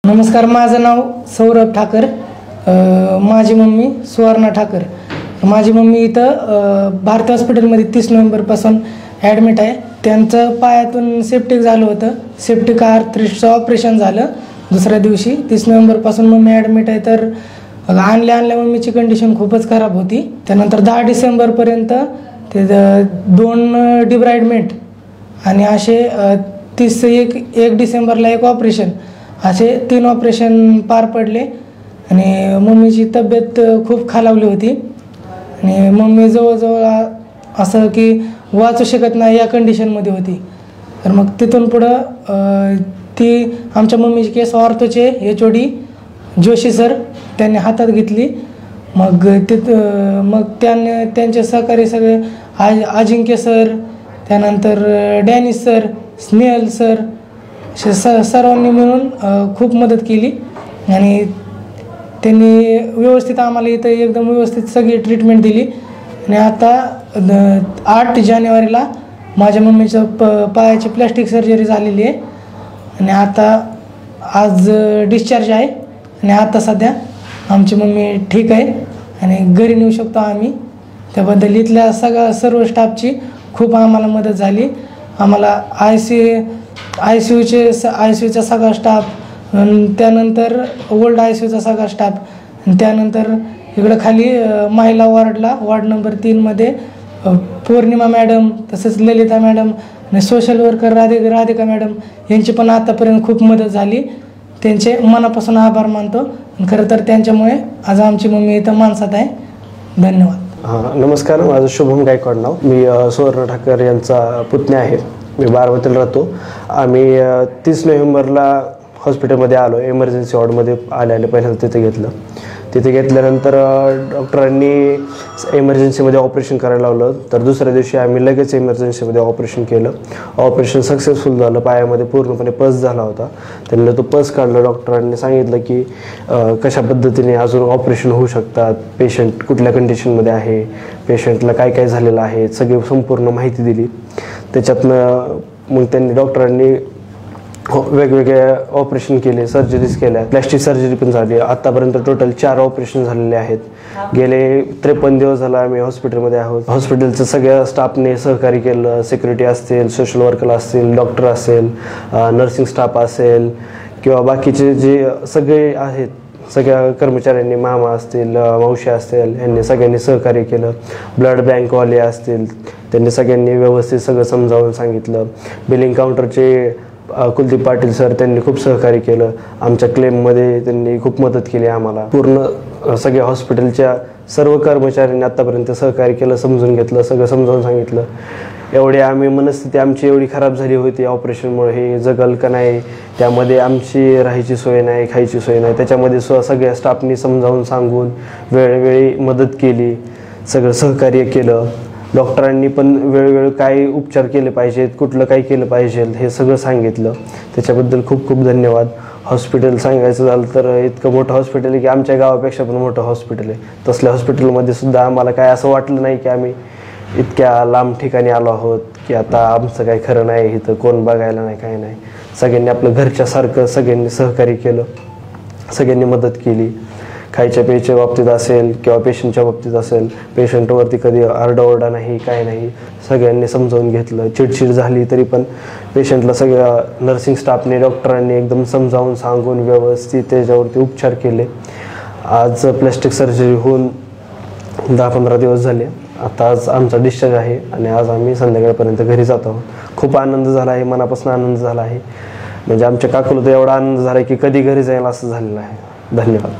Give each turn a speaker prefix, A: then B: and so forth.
A: नमस्कार, माझं नाव सौरभ ठाकर. माझी मम्मी सुवर्णा ठाकर. माझी मम्मी इथं भारती हॉस्पिटलमध्ये 30 नोव्हेंबरपासून ॲडमिट आहे. त्यांचं पायातून सेप्टिक झालं होतं. सेप्टिक आर्थ्रिटिसचं ऑपरेशन झालं दुसऱ्या दिवशी. 30 नोव्हेंबरपासून मम्मी ॲडमिट आहे. तर आणल्या मम्मीची कंडिशन खूपच खराब होती. त्यानंतर 10 डिसेंबरपर्यंत ते 2 डिब्राइडमेंट आणि असे 1 डिसेंबरला एक ऑपरेशन, असे 3 ऑपरेशन पार पडले. आणि मम्मीची तब्येत खूप खालावली होती आणि मम्मी जवळजवळ असं की वाचू शकत नाही या कंडिशनमध्ये होती. तर मग तिथून पुढं ती आमच्या मम्मीची केस ऑर्थोचे HOD जोशी सर त्यांनी हातात घेतली. मग त्यांचे सहकारी सगळे अजिंक्य सर, त्यानंतर डॅनिश सर, स्नेहल सर, सर्वांनी मिळून खूप मदत केली. आणि त्यांनी व्यवस्थित आम्हाला इथं एकदम व्यवस्थित सगळी ट्रीटमेंट दिली. आणि आता 8 जानेवारीला माझ्या मम्मीचं पायाची प्लॅस्टिक सर्जरी झालेली आहे. आणि आता आज डिस्चार्ज आहे. आणि आता सध्या आमची मम्मी ठीक आहे आणि घरी नेऊ शकतो आम्ही. त्याबद्दल इथल्या सर्व स्टाफची खूप आम्हाला मदत झाली. आम्हाला ICUचा सगळा स्टाफ, त्यानंतर ओल्ड ICUचा सगळा स्टाफ, आणि त्यानंतर इकडं खाली महिला वॉर्ड नंबर 3मध्ये पौर्णिमा मॅडम, तसेच ललिता मॅडम आणि सोशल वर्कर राधिका मॅडम यांची पण आतापर्यंत खूप मदत झाली. त्यांचे मनापासून आभार मानतो. खरं तर त्यांच्यामुळे आज आमची मम्मी इथं माणसात आहे. धन्यवाद.
B: नमस्कार, माझं शुभम गायकवाड नाव. मी सुवर्ण ठाकर यांचा पुतण्या आहे. मी बारामतीला राहतो. आम्ही 30 नोव्हेंबरला हॉस्पिटलमध्ये आलो. एमर्जन्सी वॉर्डमध्ये आले पहिल्यांदा तिथे घेतल्यानंतर डॉक्टरांनी एमर्जन्सीमध्ये ऑपरेशन करायला लावलं. तर दुसऱ्या दिवशी आम्ही लगेच एमर्जन्सीमध्ये ऑपरेशन केलं. ऑपरेशन सक्सेसफुल झालं. पायामध्ये पूर्णपणे पस झाला होता. त्यांनी तो पस काढला. डॉक्टरांनी सांगितलं की कशा पद्धतीने अजून ऑपरेशन होऊ शकतात, पेशंट कुठल्या कंडिशनमध्ये आहे, पेशंटला काय काय झालेलं आहे, सगळी संपूर्ण माहिती दिली. त्याच्यातनं मग डॉक्टरांनी वेगवेगळे ऑपरेशन केले, सर्जरीज केल्या, प्लॅस्टिक सर्जरी पण झाली. आतापर्यंत टोटल 4 ऑपरेशन झालेले आहेत. गेले 53 दिवस झाला आम्ही हॉस्पिटलमध्ये आहोत. हॉस्पिटलचं सगळ्या स्टाफने सहकार्य केलं. सिक्युरिटी असतील, सोशल वर्कर असतील, डॉक्टर असेल, नर्सिंग स्टाफ असेल किंवा बाकीचे जे सगळे आहेत, सगळ्या कर्मचाऱ्यांनी, मामा असतील, मावशी असतील, यांनी सगळ्यांनी सहकार्य केलं. ब्लड बँकवाले असतील, त्यांनी सगळ्यांनी व्यवस्थित सगळं समजावून सांगितलं. बिलिंग काउंटरचे कुलदीप पाटील सर, त्यांनी खूप सहकार्य केलं. आमच्या क्लेममध्ये त्यांनी खूप मदत केली आम्हाला. पूर्ण सगळ्या हॉस्पिटलच्या सर्व कर्मचाऱ्यांनी आत्तापर्यंत सहकार्य केलं, समजून घेतलं, सगळं समजावून सांगितलं. मनस्थिती आमची एवढी खराब झाली होती ऑपरेशनमुळे, हे जगल का नाही, त्यामध्ये आमची राहायची सोय नाही, खायची सोय नाही. त्याच्यामध्ये सगळ्या स्टाफनी समजावून सांगून वेळोवेळी मदत केली, सगळं सहकार्य केलं. डॉक्टरांनी पण वेळोवेळी काय उपचार केले पाहिजेत, कुठलं काय केलं पाहिजे, हे सगळं सांगितलं. त्याच्याबद्दल खूप खूप धन्यवाद. हॉस्पिटल सांगायचं झालं तर इतकं मोठं हॉस्पिटल आहे की आमच्या गावापेक्षा पण मोठं हॉस्पिटल आहे. तसल्या हॉस्पिटलमध्ये सुद्धा आम्हाला काय असं वाटलं नाही की आम्ही इतक्या लांब ठिकाणी आलो आहोत की आता आमचं काही खरं नाही, इथं कोण बघायला नाही, काय नाही. सगळ्यांनी आपलं घरच्यासारखं सगळ्यांनी सहकार्य केलं, सगळ्यांनी मदत केली. खायच्या प्यायच्या बाबतीत असेल किंवा पेशंटच्या बाबतीत असेल, पेशंटवरती कधी आरडाओरडा नाही, काय नाही. सगळ्यांनी समजावून घेतलं. चिडचिड झाली तरी पण पेशंटला सगळ्या नर्सिंग स्टाफने, डॉक्टरांनी एकदम समजावून सांगून व्यवस्थित त्याच्यावरती उपचार केले. आज प्लॅस्टिक सर्जरी होऊन 10-15 दिवस झाले. आता आज आमचा डिस्चार्ज आहे आणि आज आम्ही संध्याकाळपर्यंत घरी जात आहोत. खूप आनंद झाला आहे, मनापासून आनंद झाला आहे. म्हणजे आमच्या काकूला तर एवढा आनंद झाला की कधी घरी जायला असं झालेलं आहे. धन्यवाद.